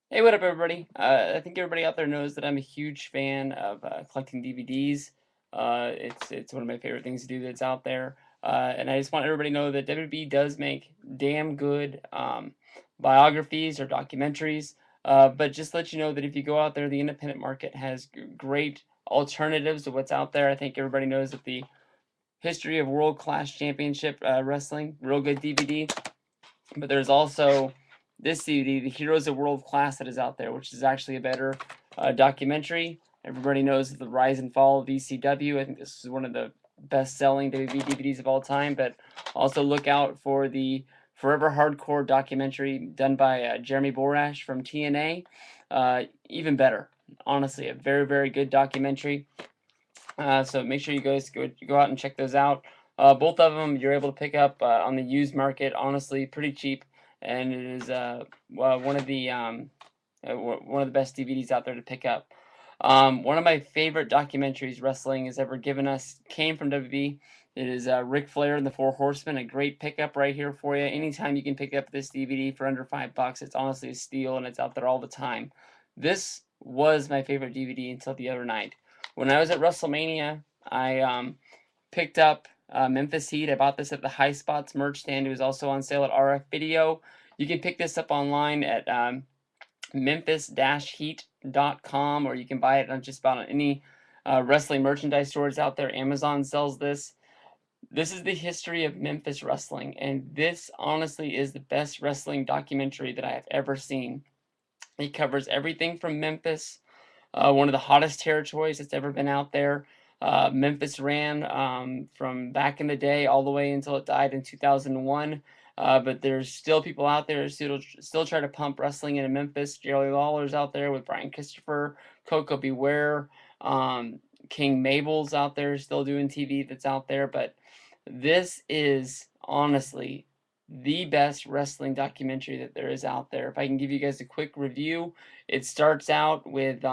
Hey, what up, everybody? I think everybody out there knows that I'm a huge fan of collecting DVDs. It's one of my favorite things to do that's out there. And I just want everybody to know that WB does make damn good biographies or documentaries. But just let you know that if you go out there, the independent market has great alternatives to what's out there. I think everybody knows that the History of World Class Championship Wrestling, real good DVD. But there's also this CD, The Heroes of World Class, that is out there, which is actually a better documentary. Everybody knows the rise and fall of ECW. I think this is one of the best-selling WB DVDs of all time. But also look out for the Forever Hardcore documentary done by Jeremy Borash from TNA. Even better, honestly, a very, very good documentary. So make sure you guys go out and check those out. Both of them you're able to pick up on the used market, honestly, pretty cheap, and it is one of the best DVDs out there to pick up. One of my favorite documentaries wrestling has ever given us came from WB. It is Ric Flair and the Four Horsemen, a great pickup right here for you. Anytime you can pick up this DVD for under $5, it's honestly a steal, and it's out there all the time. This was my favorite DVD until the other night. When I was at WrestleMania, I picked up Memphis Heat. I bought this at the High Spots merch stand. It was also on sale at RF Video. You can pick this up online at memphis-heat.com, or you can buy it on just about any wrestling merchandise stores out there. Amazon sells this. This is the history of Memphis wrestling, and this honestly is the best wrestling documentary that I have ever seen. It covers everything from Memphis, one of the hottest territories that's ever been out there. Memphis ran from back in the day all the way until it died in 2001. But there's still people out there who still try to pump wrestling into Memphis. Jerry Lawler's out there with Brian Christopher, Coco Beware, um, King Mabel's out there still doing TV that's out there. But this is honestly the best wrestling documentary that there is out there. If I can give you guys a quick review, it starts out with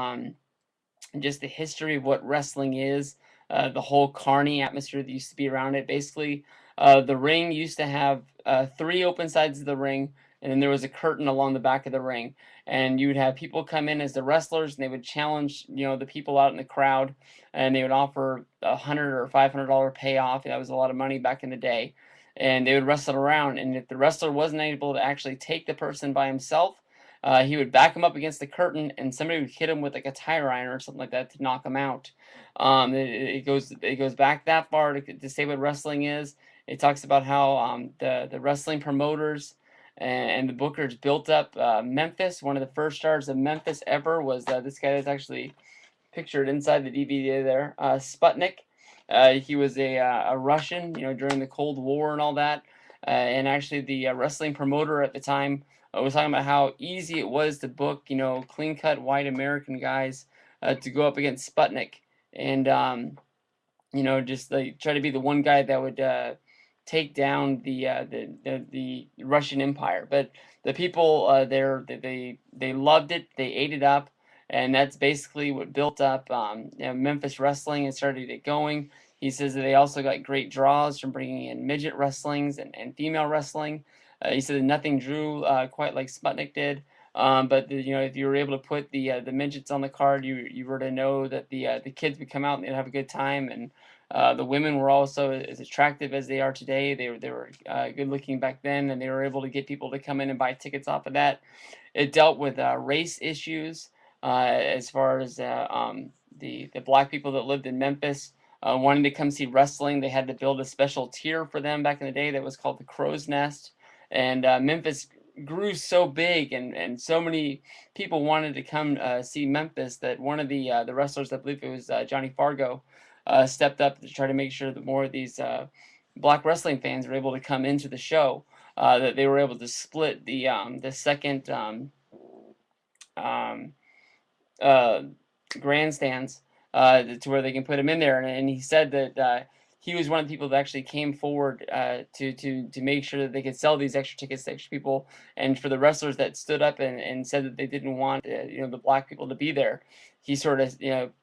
just the history of what wrestling is, the whole carny atmosphere that used to be around it. Basically, the ring used to have three open sides of the ring, and then there was a curtain along the back of the ring. And you would have people come in as the wrestlers, and they would challenge, the people out in the crowd, and they would offer $100 or $500 payoff. That was a lot of money back in the day. And they would wrestle around, and if the wrestler wasn't able to actually take the person by himself, he would back him up against the curtain, and somebody would hit him with like a tire iron or something like that to knock him out. It goes back that far to say what wrestling is. It talks about how the wrestling promoters and the bookers built up Memphis. One of the first stars of Memphis ever was this guy that's actually pictured inside the DVD there, Sputnik. He was a Russian, during the Cold War and all that. And actually, the wrestling promoter at the time was talking about how easy it was to book, clean cut white American guys to go up against Sputnik. And, just like try to be the one guy that would take down the Russian Empire. But the people there, they loved it, they ate it up, and that's basically what built up Memphis wrestling and started it going. He says that they also got great draws from bringing in midget wrestlings and female wrestling. He said that nothing drew quite like Sputnik did. But if you were able to put the midgets on the card, you were to know that the kids would come out and they'd have a good time. And the women were also as attractive as they are today. They were good looking back then, and they were able to get people to come in and buy tickets off of that. It dealt with race issues as far as the black people that lived in Memphis wanting to come see wrestling. They had to build a special tier for them back in the day that was called the Crow's Nest. And Memphis grew so big, and so many people wanted to come see Memphis, that one of the wrestlers, I believe it was Johnny Fargo, stepped up to try to make sure that more of these black wrestling fans were able to come into the show. That they were able to split the second um, uh, grandstands to where they can put him in there. And he said that he was one of the people that actually came forward to make sure that they could sell these extra tickets to extra people. And for the wrestlers that stood up and said that they didn't want the black people to be there, he sort of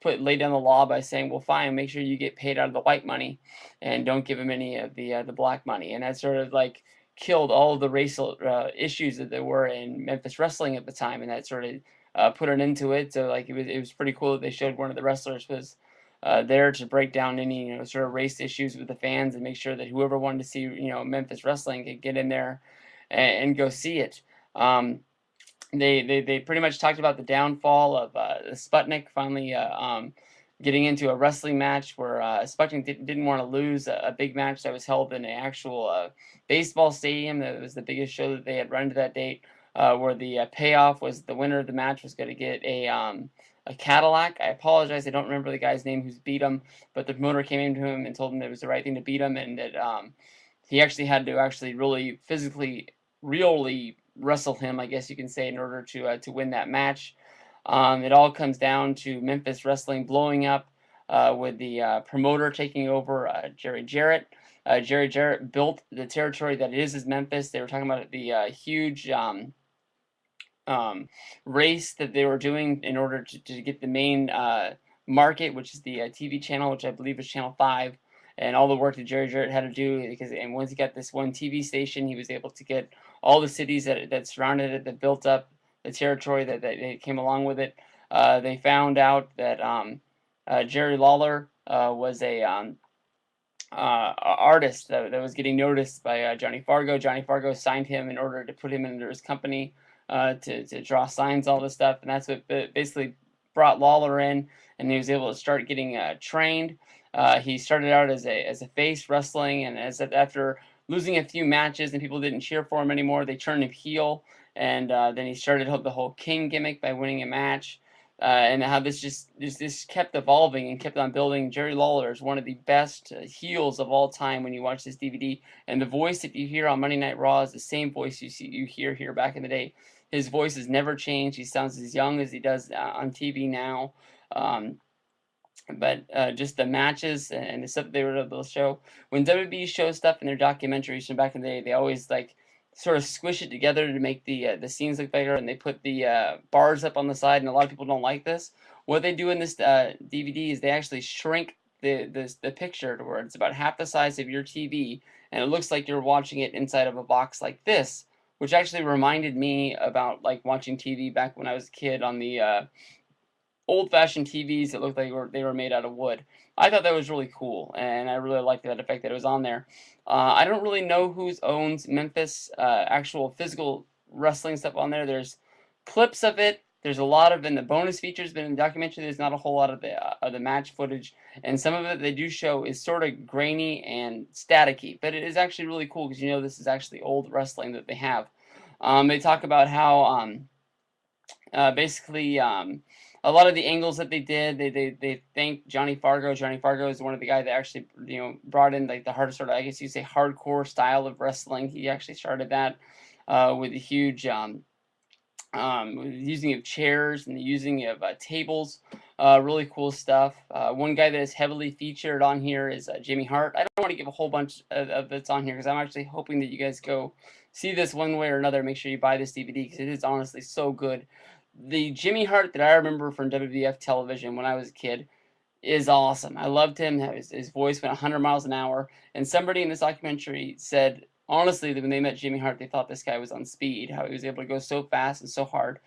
laid down the law by saying, well, fine, make sure you get paid out of the white money, and don't give him any of the black money. And that sort of like killed all of the racial issues that there were in Memphis wrestling at the time, and that sort of put an end to it. So like it was pretty cool that they showed one of the wrestlers was there to break down any sort of race issues with the fans and make sure that whoever wanted to see Memphis wrestling could get in there and go see it. They pretty much talked about the downfall of Sputnik finally getting into a wrestling match where Sputnik didn't want to lose a big match that was held in an actual baseball stadium. That was the biggest show that they had run to that date, where the payoff was the winner of the match was going to get a Cadillac. I apologize, I don't remember the guy's name who's beat him, but the promoter came into him and told him that it was the right thing to beat him, and that he actually had to really physically, really wrestle him, I guess you can say, in order to win that match. It all comes down to Memphis wrestling blowing up with the promoter taking over, Jerry Jarrett. Jerry Jarrett built the territory that is Memphis. They were talking about the huge race that they were doing in order to get the main market, which is the TV channel, which I believe is Channel 5. And all the work that Jerry Jarrett had to do, and once he got this one TV station, he was able to get all the cities that surrounded it, that built up the territory that came along with it. They found out that Jerry Lawler was a artist that was getting noticed by Johnny Fargo. Johnny Fargo signed him in order to put him under his company to draw signs, all this stuff, and that's what basically brought Lawler in, and he was able to start getting trained. He started out as a face wrestling, and after losing a few matches and people didn't cheer for him anymore, they turned him heel, and then he started the whole King gimmick by winning a match. And how this kept evolving and kept on building. Jerry Lawler is one of the best heels of all time when you watch this DVD, and the voice that you hear on Monday Night Raw is the same voice you hear here back in the day. His voice has never changed. He sounds as young as he does on TV now. But just the matches and the stuff that they were able to show. When WWE shows stuff in their documentaries from back in the day, they always like sort of squish it together to make the scenes look bigger, and they put the bars up on the side, and a lot of people don't like this. What they do in this DVD is they actually shrink the picture to where it's about half the size of your TV, and it looks like you're watching it inside of a box like this, which actually reminded me about like watching TV back when I was a kid on the old-fashioned TVs that looked like they were made out of wood. I thought that was really cool, and I really liked that effect that it was on there. I don't really know who owns Memphis actual physical wrestling stuff on there. There's clips of it. There's a lot of in the bonus features, but in the documentary, there's not a whole lot of the match footage, and some of it they do show is sort of grainy and staticky, but it is actually really cool because this is actually old wrestling that they have. They talk about how basically a lot of the angles that they did, they thank Johnny Fargo. Johnny Fargo is one of the guys that actually brought in like the hard sort of, I guess you say, hardcore style of wrestling. He actually started that with a huge using of chairs and the using of tables. Really cool stuff. One guy that is heavily featured on here is Jimmy Hart. I don't want to give a whole bunch of it's on here because I'm actually hoping that you guys go see this one way or another. Make sure you buy this DVD because it is honestly so good. The Jimmy Hart that I remember from WWF television when I was a kid is awesome. I loved him. His voice went 100 miles an hour. And somebody in this documentary said, honestly, that when they met Jimmy Hart, they thought this guy was on speed, how he was able to go so fast and so hard.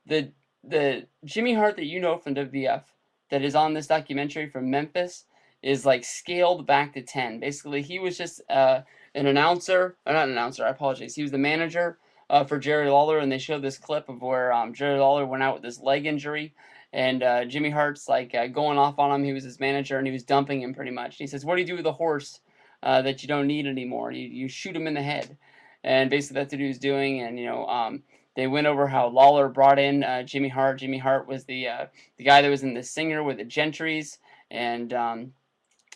The Jimmy Hart that you know from WWF that is on this documentary from Memphis is like scaled back to 10. Basically, he was just an announcer, or not an announcer, I apologize. He was the manager for Jerry Lawler, and they showed this clip of where Jerry Lawler went out with this leg injury, and Jimmy Hart's like going off on him. He was his manager, and he was dumping him pretty much. He says, "What do you do with a horse that you don't need anymore? You shoot him in the head." And basically that's what he was doing. And they went over how Lawler brought in Jimmy Hart. Jimmy Hart was the guy that was in The Singer with the Gentrys, and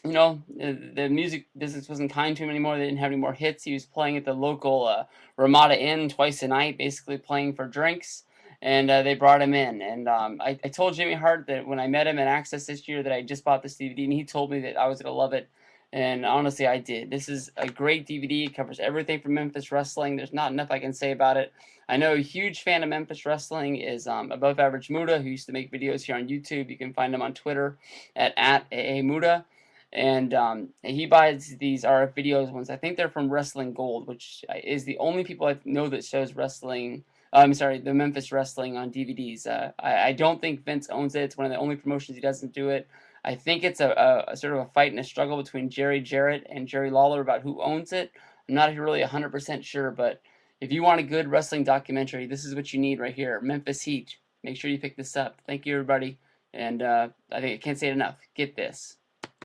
the music business wasn't kind to him anymore. They didn't have any more hits. He was playing at the local Ramada Inn twice a night, basically playing for drinks. And they brought him in. And I told Jimmy Hart that when I met him at Access this year that I just bought this DVD, and he told me that I was going to love it. And honestly, I did. This is a great DVD. It covers everything from Memphis wrestling. There's not enough I can say about it. I know a huge fan of Memphis wrestling is Above Average Muda, who used to make videos here on YouTube. You can find him on Twitter at AA Muda. and he buys these RF videos ones. I think they're from Wrestling Gold, which is the only people I know that shows wrestling. I'm sorry, the Memphis Wrestling on DVDs. I don't think Vince owns it. It's one of the only promotions he doesn't do it. I think it's a sort of a fight and a struggle between Jerry Jarrett and Jerry Lawler about who owns it. I'm not really 100% sure, but if you want a good wrestling documentary, this is what you need right here. Memphis Heat. Make sure you pick this up. Thank you, everybody. And I think I can't say it enough. Get this.